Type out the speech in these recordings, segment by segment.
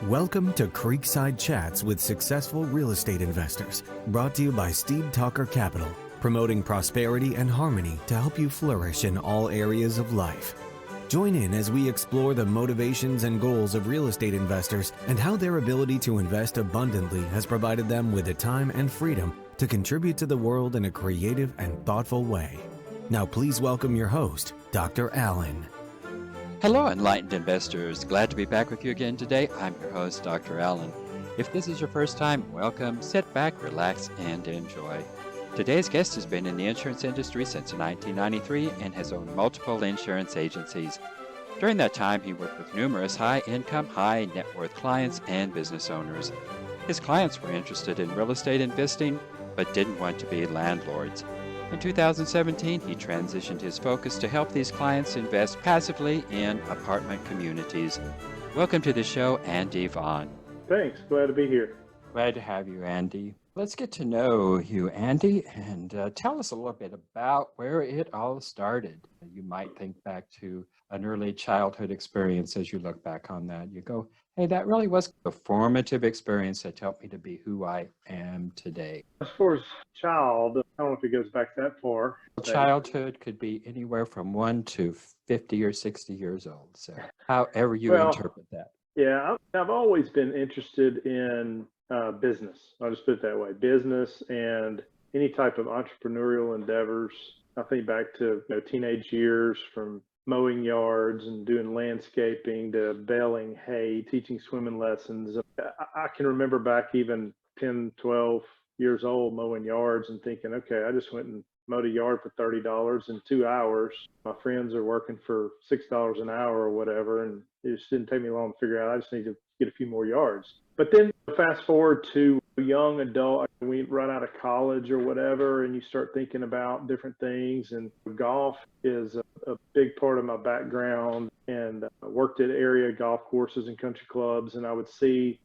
Welcome to Creekside Chats with Successful Real Estate Investors, brought to you by Steve Talker Capital, promoting prosperity and harmony to help you flourish in all areas of life. Join in as we explore the motivations and goals of real estate investors and how their ability to invest abundantly has provided them with the time and freedom to contribute to the world in a creative and thoughtful way. Now please welcome your host, Dr. Allen. Hello, enlightened investors. Glad to be back with you again today. I'm your host, Dr. Allen. If this is your first time, welcome. Sit back, relax, and enjoy. Today's guest has been in the insurance industry since 1993 and has owned multiple insurance agencies. During that time, he worked with numerous high-income, high-net-worth clients and business owners. His clients were interested in real estate investing, but didn't want to be landlords. In 2017, he transitioned his focus to help these clients invest passively in apartment communities. Welcome to the show, Andy Vaughan. Thanks. Glad to be here. Glad to have you, Andy. Let's get to know you, Andy, and tell us a little bit about where it all started. You might think back to an early childhood experience as you look back on that. You go, hey, that really was a formative experience that helped me to be who I am today. As far as child, I don't know if it goes back that far. Childhood could be anywhere from 1 to 50 or 60 years old. So however you interpret that. Yeah, I've always been interested in business. I'll just put it that way. Business and any type of entrepreneurial endeavors. I think back to teenage years, from mowing yards and doing landscaping to baling hay, teaching swimming lessons. I can remember back even 10, 12 years old mowing yards and thinking, okay, I just went and mowed a yard for $30 in 2 hours. My friends are working for $6 an hour or whatever, and it just didn't take me long to figure out I just need to get a few more yards. But then fast forward to a young adult, we run out of college or whatever, and you start thinking about different things. And golf is a big part of my background, and I worked at area golf courses and country clubs, and I would see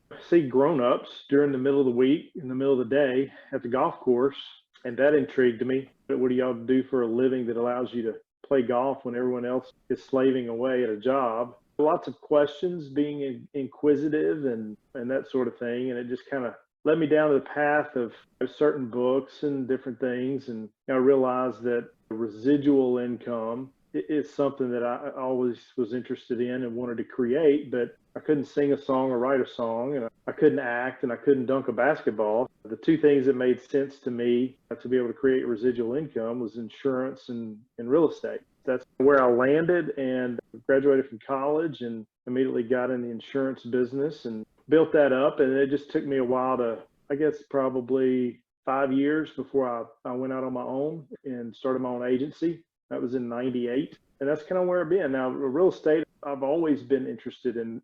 grown-ups during the middle of the week, in the middle of the day at the golf course, and that intrigued me. What do y'all do for a living that allows you to play golf when everyone else is slaving away at a job? Lots of questions, being inquisitive and that sort of thing. And it just kind of led me down the path of certain books and different things. And I realized that residual income is something that I always was interested in and wanted to create, but I couldn't sing a song or write a song, and I couldn't act, and I couldn't dunk a basketball. The two things that made sense to me to be able to create residual income was insurance and real estate. That's where I landed and graduated from college and immediately got in the insurance business and built that up. And it just took me a while to, I guess, probably 5 years before I went out on my own and started my own agency. That was in 98. And that's kind of where I've been. Now, real estate, I've always been interested in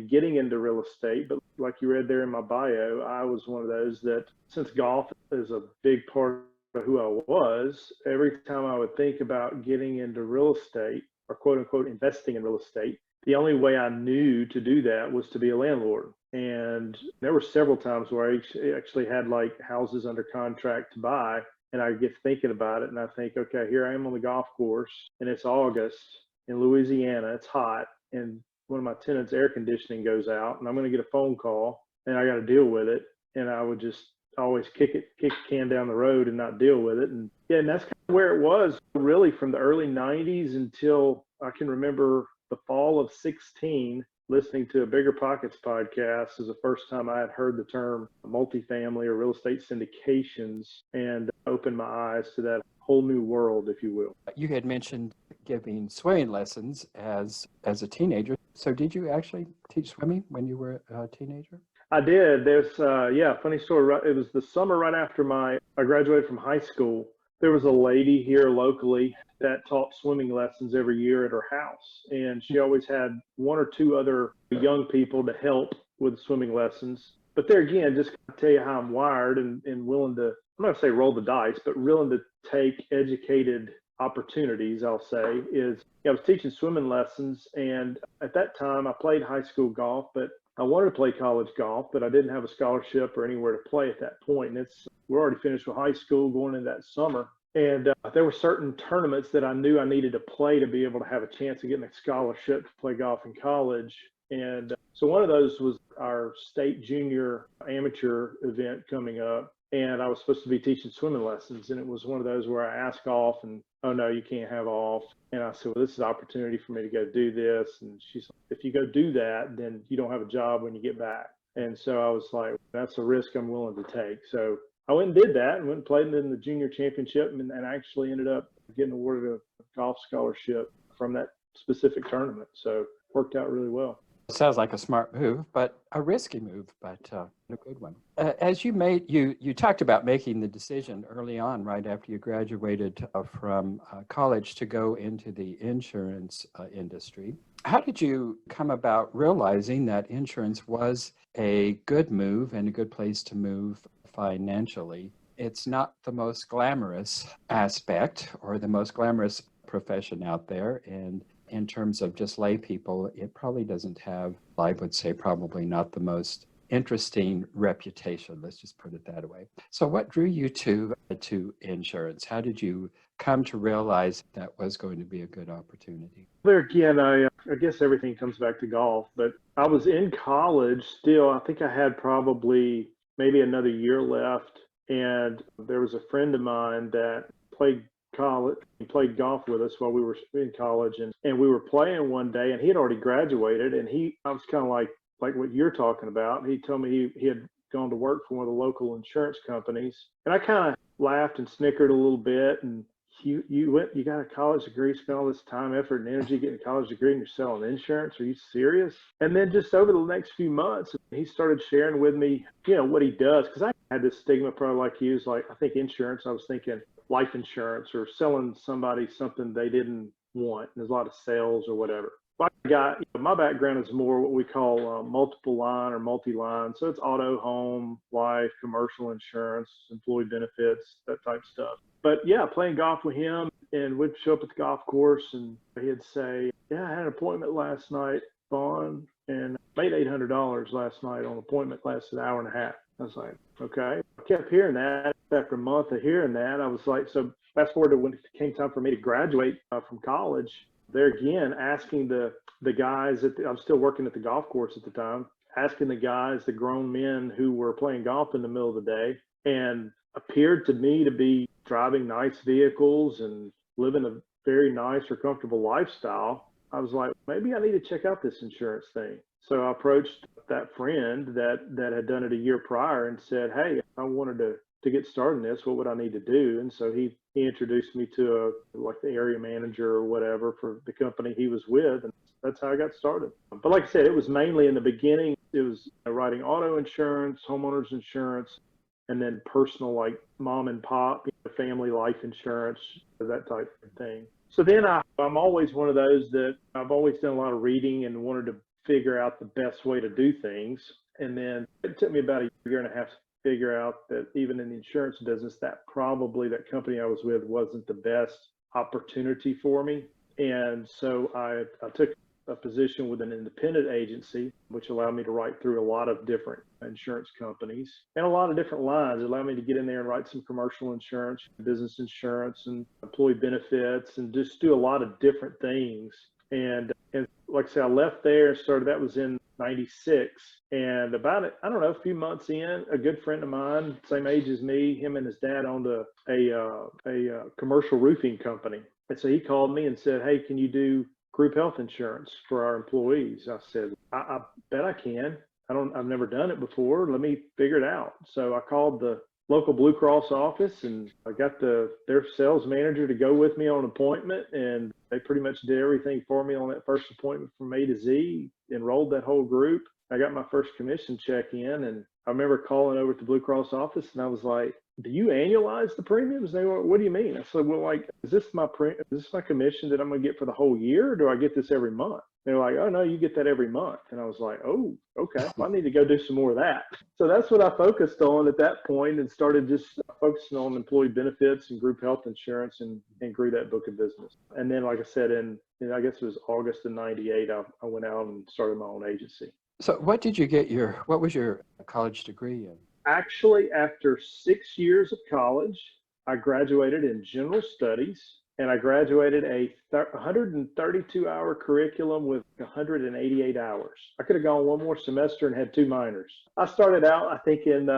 getting into real estate. But like you read there in my bio, I was one of those that, since golf is a big part of who I was, every time I would think about getting into real estate or quote unquote investing in real estate, the only way I knew to do that was to be a landlord. And there were several times where I actually had like houses under contract to buy, and I get thinking about it and I think, okay, here I am on the golf course and it's August in Louisiana, it's hot, and one of my tenants' air conditioning goes out and I'm going to get a phone call and I got to deal with it. And I would just always kick the can down the road and not deal with it. And yeah, and that's kind of where it was really from the early 90s until I can remember the fall of 16, listening to a Bigger Pockets podcast is the first time I had heard the term multifamily or real estate syndications, and opened my eyes to that whole new world, if you will. You had mentioned giving swimming lessons as a teenager. So did you actually teach swimming when you were a teenager? I did. There's, funny story. It was the summer right after I graduated from high school. There was a lady here locally that taught swimming lessons every year at her house. And she always had one or two other young people to help with the swimming lessons. But there again, just to tell you how I'm wired and willing to, I'm not going to say roll the dice, but willing to take educated opportunities, I'll say, is I was teaching swimming lessons. And at that time, I played high school golf, but I wanted to play college golf, but I didn't have a scholarship or anywhere to play at that point. And we're already finished with high school going into that summer. And there were certain tournaments that I knew I needed to play to be able to have a chance of getting a scholarship to play golf in college. And so one of those was our state junior amateur event coming up. And I was supposed to be teaching swimming lessons. And it was one of those where I asked off and, oh, no, you can't have off. And I said, well, this is an opportunity for me to go do this. And she's like, if you go do that, then you don't have a job when you get back. And so I was like, that's a risk I'm willing to take. So I went and did that and went and played in the junior championship and actually ended up getting awarded a golf scholarship from that specific tournament. So it worked out really well. Sounds like a smart move, but a risky move, but a good one. As you talked about making the decision early on, right after you graduated from college to go into the insurance industry. How did you come about realizing that insurance was a good move and a good place to move financially? It's not the most glamorous aspect or the most glamorous profession out there, and in terms of just lay people, it probably doesn't have, I would say, probably not the most interesting reputation. Let's just put it that way. So what drew you to insurance? How did you come to realize that was going to be a good opportunity? There again, I guess everything comes back to golf, but I was in college still. I think I had probably maybe another year left. And there was a friend of mine that played college. He played golf with us while we were in college, and we were playing one day, and he had already graduated, and I was kind of like what you're talking about. He told me he had gone to work for one of the local insurance companies, and I kind of laughed and snickered a little bit. And you got a college degree, spent all this time, effort, and energy getting a college degree, and you're selling insurance? Are you serious? And then just over the next few months, he started sharing with me, what he does, because I had this stigma, probably like you, is like, I think insurance, I was thinking life insurance or selling somebody something they didn't want. There's a lot of sales or whatever. But my background is more what we call multiple line or multi-line. So it's auto, home, life, commercial insurance, employee benefits, that type of stuff. But yeah, playing golf with him, and we'd show up at the golf course and he'd say, yeah, I had an appointment last night, Vaughan, and made $800 last night on an appointment, lasted an hour and a half. I was like, okay. I kept hearing that. After a month of hearing that, I was like, so fast forward to when it came time for me to graduate from college, there again, asking the guys I'm still working at the golf course at the time, asking the guys, the grown men who were playing golf in the middle of the day and appeared to me to be driving nice vehicles and living a very nice or comfortable lifestyle. I was like, maybe I need to check out this insurance thing. So I approached that friend that had done it a year prior and said, hey, I wanted to get started in this. What would I need to do? And so he introduced me to the area manager or whatever for the company he was with. And that's how I got started. But like I said, it was mainly in the beginning, it was writing auto insurance, homeowners insurance, and then personal, like mom and pop, family life insurance, that type of thing. So then I'm always one of those that I've always done a lot of reading and wanted to figure out the best way to do things. And then it took me about a year and a half to figure out that even in the insurance business, that company I was with wasn't the best opportunity for me. And so I took a position with an independent agency, which allowed me to write through a lot of different insurance companies and a lot of different lines. It allowed me to get in there and write some commercial insurance, business insurance, and employee benefits, and just do a lot of different things. And like I said, I left there and started, that was in 96. And about a few months in, a good friend of mine, same age as me, him and his dad owned a commercial roofing company. And so he called me and said, hey, can you do group health insurance for our employees? I said, I bet I can. I've never done it before. Let me figure it out. So I called the local Blue Cross office and I got their sales manager to go with me on an appointment, and they pretty much did everything for me on that first appointment from A to Z, enrolled that whole group. I got my first commission check in, and I remember calling over to the Blue Cross office and I was like, do you annualize the premiums? They were, what do you mean? I said, well, like, is this my commission that I'm going to get for the whole year, or do I get this every month? They were like, oh, no, you get that every month. And I was like, oh, okay, well, I need to go do some more of that. So that's what I focused on at that point, and started just focusing on employee benefits and group health insurance, and grew that book of business. And then, like I said, I guess it was August of 98, I went out and started my own agency. So what was your college degree in? Actually, after 6 years of college, I graduated in general studies. and I graduated a 132-hour curriculum with 188 hours. I could have gone one more semester and had 2 minors. I started out, I think, in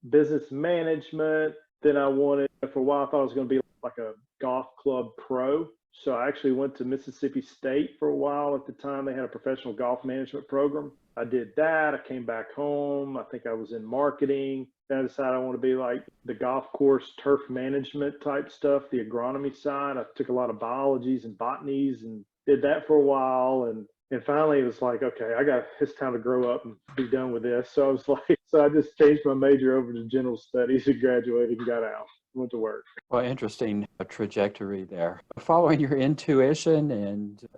business management. Then I wanted, for a while, I thought I was going to be like a golf club pro. So I actually went to Mississippi State for a while. At the time, they had a professional golf management program. I did that. I came back home. I think I was in marketing. Then I decided I want to be like the golf course turf management type stuff, the agronomy side. I took a lot of biologies and botanies and did that for a while. And finally it was like, okay, it's time to grow up and be done with this. So I was like, so I just changed my major over to general studies and graduated and got out, went to work. Well, interesting trajectory there. Following your intuition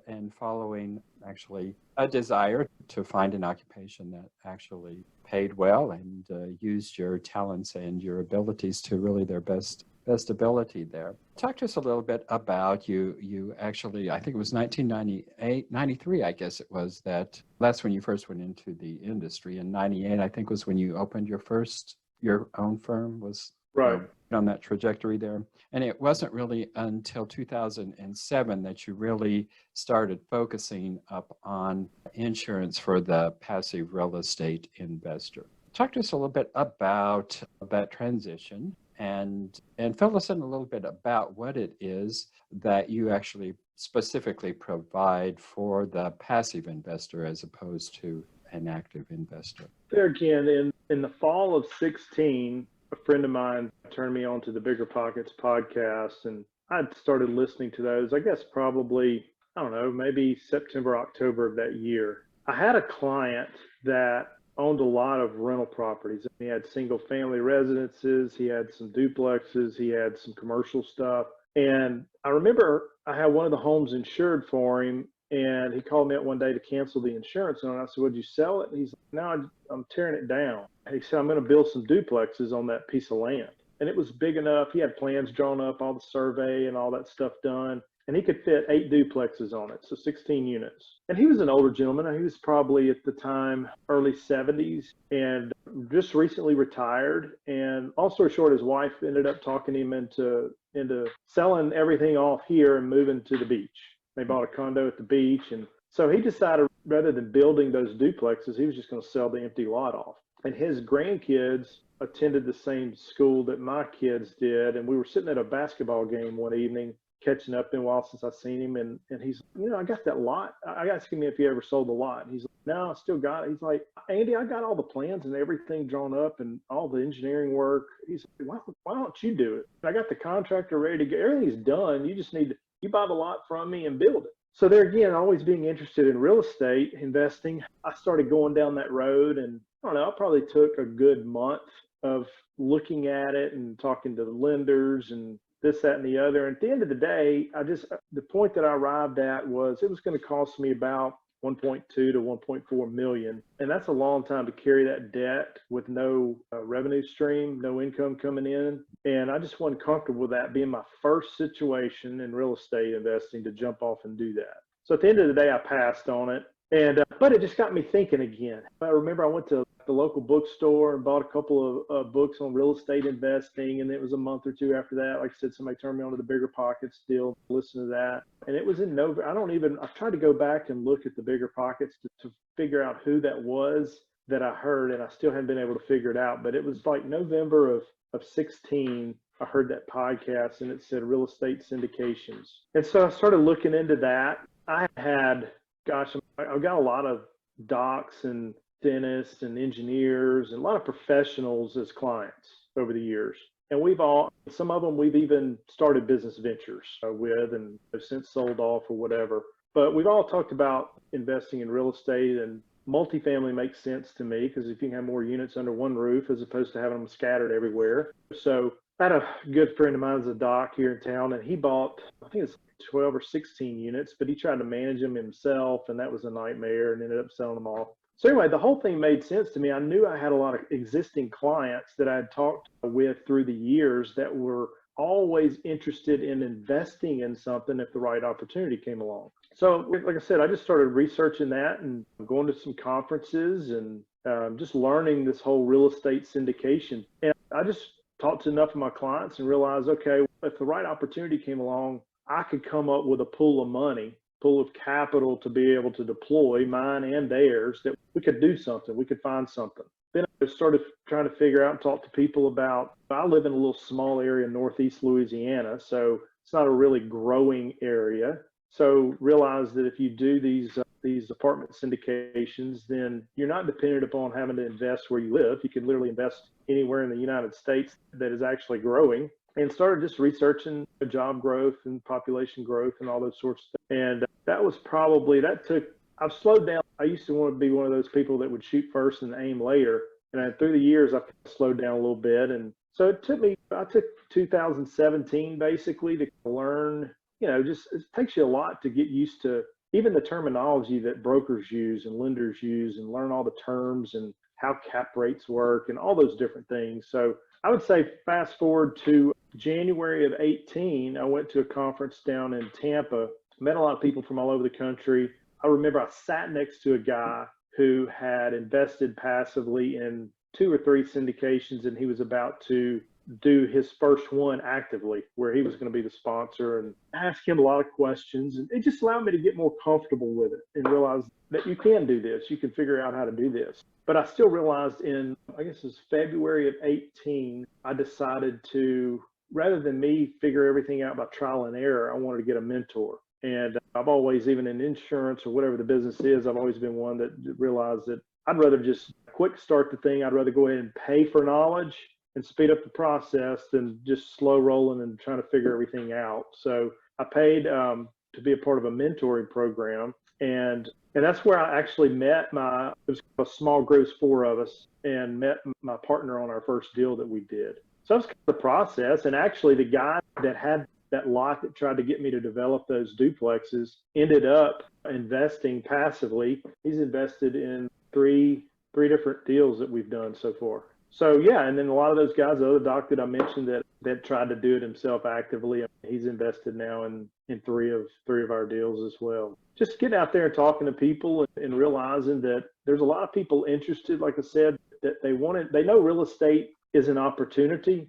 and following actually a desire to find an occupation that actually paid well and used your talents and your abilities to really their best ability there. Talk to us a little bit about you actually, I think it was 1998, 93, I guess it was, that's when you first went into the industry. And 98, I think, was when you opened your own firm, was right on that trajectory there. And it wasn't really until 2007 that you really started focusing up on insurance for the passive real estate investor. Talk to us a little bit about that transition and fill us in a little bit about what it is that you actually specifically provide for the passive investor as opposed to an active investor. There again, in the fall of 16, a friend of mine turned me on to the Bigger Pockets podcast, and I'd started listening to those, I guess probably, I don't know, maybe September, October of that year. I had a client that owned a lot of rental properties. He had single family residences, he had some duplexes, he had some commercial stuff. And I remember I had one of the homes insured for him, and he called me up one day to cancel the insurance on it. I said, would you sell it? And he's like, no, I'm tearing it down. And he said, I'm going to build some duplexes on that piece of land. And it was big enough. He had plans drawn up, all the survey and all that stuff done. And he could fit 8 duplexes on it, so 16 units. And he was an older gentleman. He was probably at the time early 70s and just recently retired. And all story short, his wife ended up talking him into selling everything off here and moving to the beach. They bought a condo at the beach. And so he decided rather than building those duplexes, he was just going to sell the empty lot off. And his grandkids attended the same school that my kids did. And we were sitting at a basketball game one evening, catching up. Been a while since I've seen him. And he's, I got that lot. I asked him if he ever sold the lot. And he's like, no, I still got it. He's like, Andy, I got all the plans and everything drawn up and all the engineering work. He's like, why don't you do it? I got the contractor ready to go. Everything's done. You just you buy the lot from me and build it. So there again, always being interested in real estate investing, I started going down that road. And I don't know, I probably took a good month of looking at it and talking to the lenders and this, that, and the other. And at the end of the day, the point that I arrived at was it was going to cost me about 1.2 to 1.4 million. And that's a long time to carry that debt with no revenue stream, no income coming in. And I just wasn't comfortable with that being my first situation in real estate investing to jump off and do that. So at the end of the day, I passed on it. And but it just got me thinking again. I remember I went to the local bookstore and bought a couple of books on real estate investing. And it was a month or two after that, like I said, somebody turned me on to the Bigger Pockets deal, listen to that. And it was in November. I've tried to go back and look at the Bigger Pockets to figure out who that was that I heard. And I still haven't been able to figure it out. But it was like November of 16. I heard that podcast and it said real estate syndications. And so I started looking into that. I've got a lot of docs and dentists and engineers and a lot of professionals as clients over the years. And some of them we've even started business ventures with and have since sold off or whatever. But we've all talked about investing in real estate, and multifamily makes sense to me because if you can have more units under one roof as opposed to having them scattered everywhere. So I had a good friend of mine as a doc here in town, and he bought, I think it's 12 or 16 units, but he tried to manage them himself, and that was a nightmare, and ended up selling them all. So anyway, the whole thing made sense to me. I knew I had a lot of existing clients that I had talked with through the years that were always interested in investing in something if the right opportunity came along. So like I said, I just started researching that and going to some conferences and just learning this whole real estate syndication. And I just talked to enough of my clients and realized, okay, if the right opportunity came along, I could come up with a pool of money, pool of capital to be able to deploy, mine and theirs, that we could do something, we could find something. Then I started trying to figure out and talk to people about, I live in a little small area in Northeast Louisiana, so it's not a really growing area. So realize that if you do these apartment syndications, then you're not dependent upon having to invest where you live. You can literally invest anywhere in the United States that is actually growing. And started just researching job growth and population growth and all those sorts of things. And I've slowed down. I used to want to be one of those people that would shoot first and aim later. And through the years, I've slowed down a little bit. And so I took 2017 basically to learn, just it takes you a lot to get used to even the terminology that brokers use and lenders use, and learn all the terms and how cap rates work and all those different things. So I would say fast forward to January of 18, I went to a conference down in Tampa, met a lot of people from all over the country. I remember I sat next to a guy who had invested passively in 2 or 3 syndications, and he was about to do his first one actively, where he was going to be the sponsor, and ask him a lot of questions. And it just allowed me to get more comfortable with it and realize that you can do this, you can figure out how to do this. But I still realized I guess it was February of 18, I decided to, rather than me figure everything out by trial and error, I wanted to get a mentor. And I've always, even in insurance or whatever the business is, I've always been one that realized that I'd rather just quick start the thing. I'd rather go ahead and pay for knowledge and speed up the process than just slow rolling and trying to figure everything out. So I paid to be a part of a mentoring program. And that's where I actually met it was a small group, 4 of us, and met my partner on our first deal that we did. So that was kind of the process. And actually the guy that had that lot that tried to get me to develop those duplexes ended up investing passively. He's invested in three different deals that we've done so far. So yeah, and then a lot of those guys, the other doc that I mentioned that tried to do it himself actively, he's invested now in three of our deals as well. Just getting out there and talking to people and realizing that there's a lot of people interested, like I said, that they know real estate is an opportunity,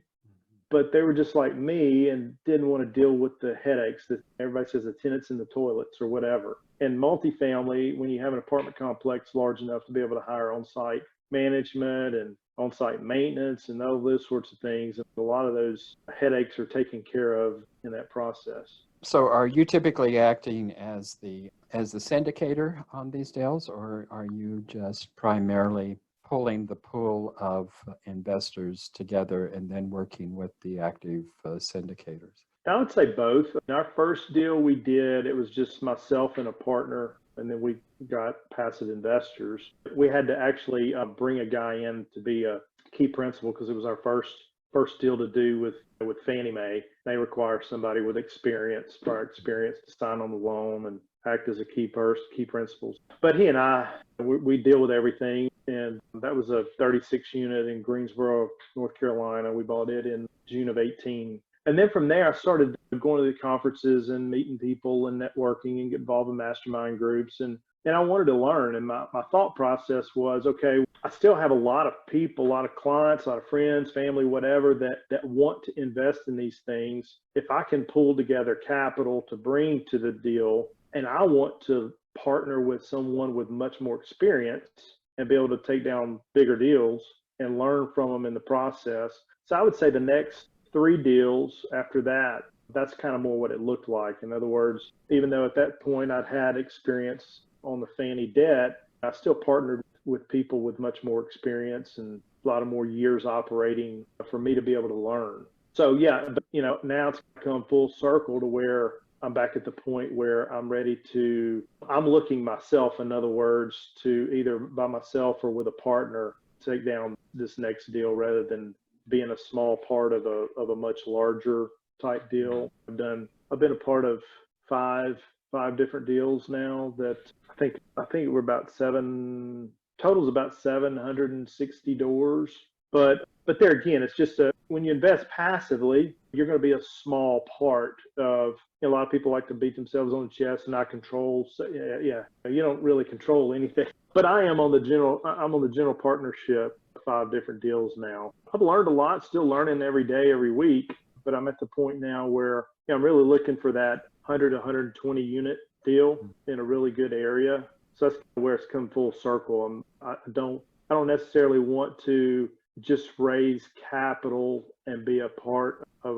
but they were just like me and didn't want to deal with the headaches that everybody says, the tenants in the toilets or whatever. And multifamily, when you have an apartment complex large enough to be able to hire on-site management and on-site maintenance and all those sorts of things, a lot of those headaches are taken care of in that process. So are you typically acting as the syndicator on these deals, or are you just primarily pulling the pool of investors together and then working with the active syndicators? I would say both. In our first deal we did, it was just myself and a partner, and then we got passive investors. We had to actually bring a guy in to be a key principal because it was our first deal to do with Fannie Mae. They require somebody with prior experience to sign on the loan and act as a key principals. But he and I, we deal with everything. And that was a 36 unit in Greensboro, North Carolina. We bought it in June of 18. And then from there, I started going to the conferences and meeting people and networking and get involved in mastermind groups. And I wanted to learn. And my thought process was, okay, I still have a lot of people, a lot of clients, a lot of friends, family, whatever, that want to invest in these things. If I can pull together capital to bring to the deal, and I want to partner with someone with much more experience and be able to take down bigger deals and learn from them in the process. So I would say the next 3 deals after that, that's kind of more what it looked like. In other words, even though at that point I'd had experience on the Fannie debt, I still partnered with people with much more experience and a lot of more years operating for me to be able to learn. So yeah, but now it's come full circle to where I'm back at the point where I'm looking myself, in other words, to either by myself or with a partner, take down this next deal rather than being a small part of a much larger type deal. I've been a part of five different deals now that I think we're about total's about 760 doors. But there again, it's just when you invest passively, you're going to be a small part of. A lot of people like to beat themselves on the chest and not control. So yeah, you don't really control anything. But I'm on the general partnership, 5 different deals now. I've learned a lot, still learning every day, every week. but I'm at the point now where I'm really looking for that 100, 120 unit deal in a really good area. So that's where it's come full circle. I don't necessarily want to just raise capital and be a part of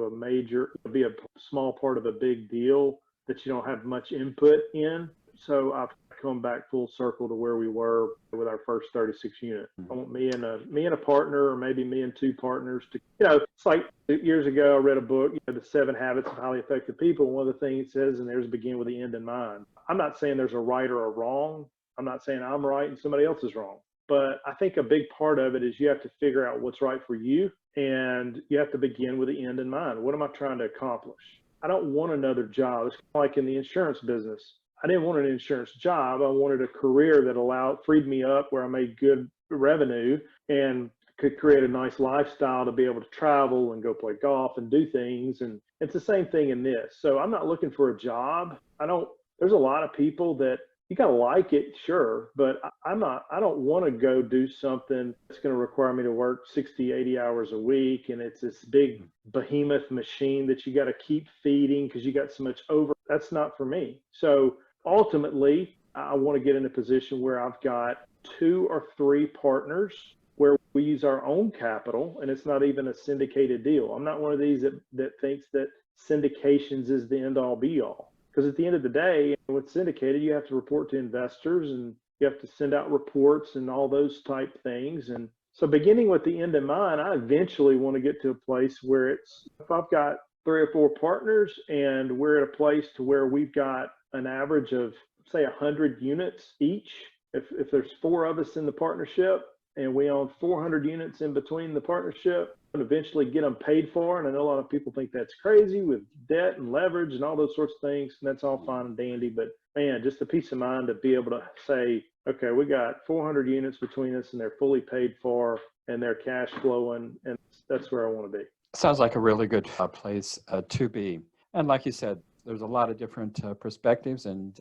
be a small part of a big deal that you don't have much input in. So I've come back full circle to where we were with our first 36 unit. I want me and a partner, or maybe me and 2 partners to, it's like years ago I read a book, The 7 Habits of Highly Effective People. And one of the things it says in there is begin with the end in mind. I'm not saying there's a right or a wrong. I'm not saying I'm right and somebody else is wrong. But I think a big part of it is you have to figure out what's right for you, and you have to begin with the end in mind. What am I trying to accomplish? I don't want another job. It's like in the insurance business. I didn't want an insurance job. I wanted a career that freed me up where I made good revenue and could create a nice lifestyle to be able to travel and go play golf and do things. And it's the same thing in this. So I'm not looking for a job. There's a lot of people that you got to like it, sure, but I don't want to go do something that's going to require me to work 60, 80 hours a week. And it's this big behemoth machine that you got to keep feeding because you got so much over. That's not for me. So ultimately, I want to get in a position where I've got 2 or 3 partners where we use our own capital, and it's not even a syndicated deal. I'm not one of these that thinks that syndications is the end all be all. Because at the end of the day, with syndicated, you have to report to investors and you have to send out reports and all those type things. And so beginning with the end in mind, I eventually want to get to a place where if I've got 3 or 4 partners and we're at a place to where we've got an average of, say, 100 units each. If there's 4 of us in the partnership and we own 400 units in between the partnership, and eventually get them paid for. And I know a lot of people think that's crazy with debt and leverage and all those sorts of things. And that's all fine and dandy. But man, just the peace of mind to be able to say, okay, we got 400 units between us and they're fully paid for and they're cash flowing. And that's where I want to be. Sounds like a really good place to be. And like you said, there's a lot of different perspectives, and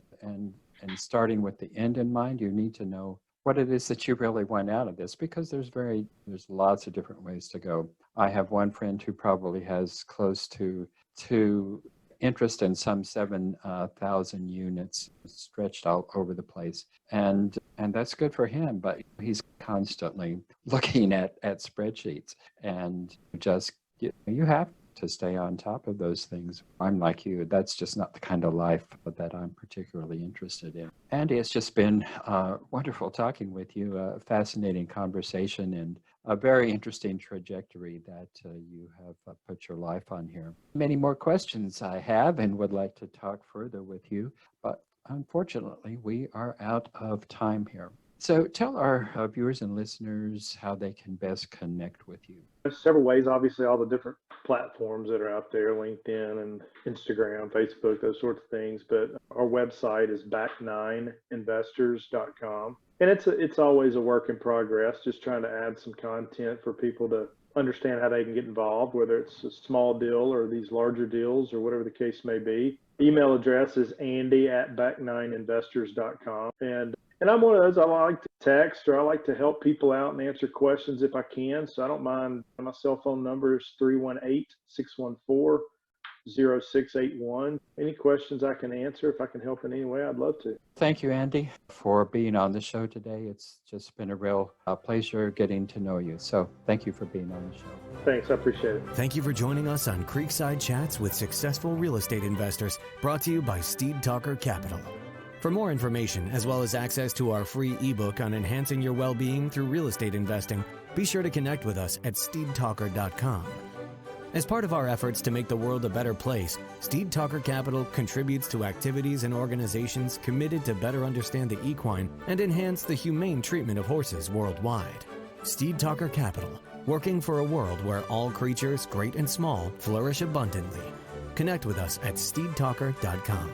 starting with the end in mind, you need to know what it is that you really want out of this, because there's lots of different ways to go. I have one friend who probably has close to interest in some 7,000 units stretched out over the place, and that's good for him. But he's constantly looking at spreadsheets, and you have to stay on top of those things. I'm like you. That's just not the kind of life that I'm particularly interested in. Andy, it's just been wonderful talking with you. A fascinating conversation and a very interesting trajectory that you have put your life on here. Many more questions I have and would like to talk further with you, but unfortunately, we are out of time here. So tell our viewers and listeners how they can best connect with you. There's several ways, obviously, all the different platforms that are out there, LinkedIn and Instagram, Facebook, those sorts of things. But our website is back9investors.com. And it's always a work in progress, just trying to add some content for people to understand how they can get involved, whether it's a small deal or these larger deals or whatever the case may be. Email address is andy@back9investors.com. And I'm one of those, I like to text or I like to help people out and answer questions if I can. So I don't mind. My cell phone number is 318-614-0681. Any questions I can answer, if I can help in any way, I'd love to. Thank you, Andy, for being on the show today. It's just been a real pleasure getting to know you. So thank you for being on the show. Thanks. I appreciate it. Thank you for joining us on Creekside Chats with Successful Real Estate Investors, brought to you by Steed Talker Capital. For more information, as well as access to our free ebook on enhancing your well-being through real estate investing, be sure to connect with us at steedtalker.com. As part of our efforts to make the world a better place, Steed Talker Capital contributes to activities and organizations committed to better understand the equine and enhance the humane treatment of horses worldwide. Steed Talker Capital, working for a world where all creatures, great and small, flourish abundantly. Connect with us at steedtalker.com.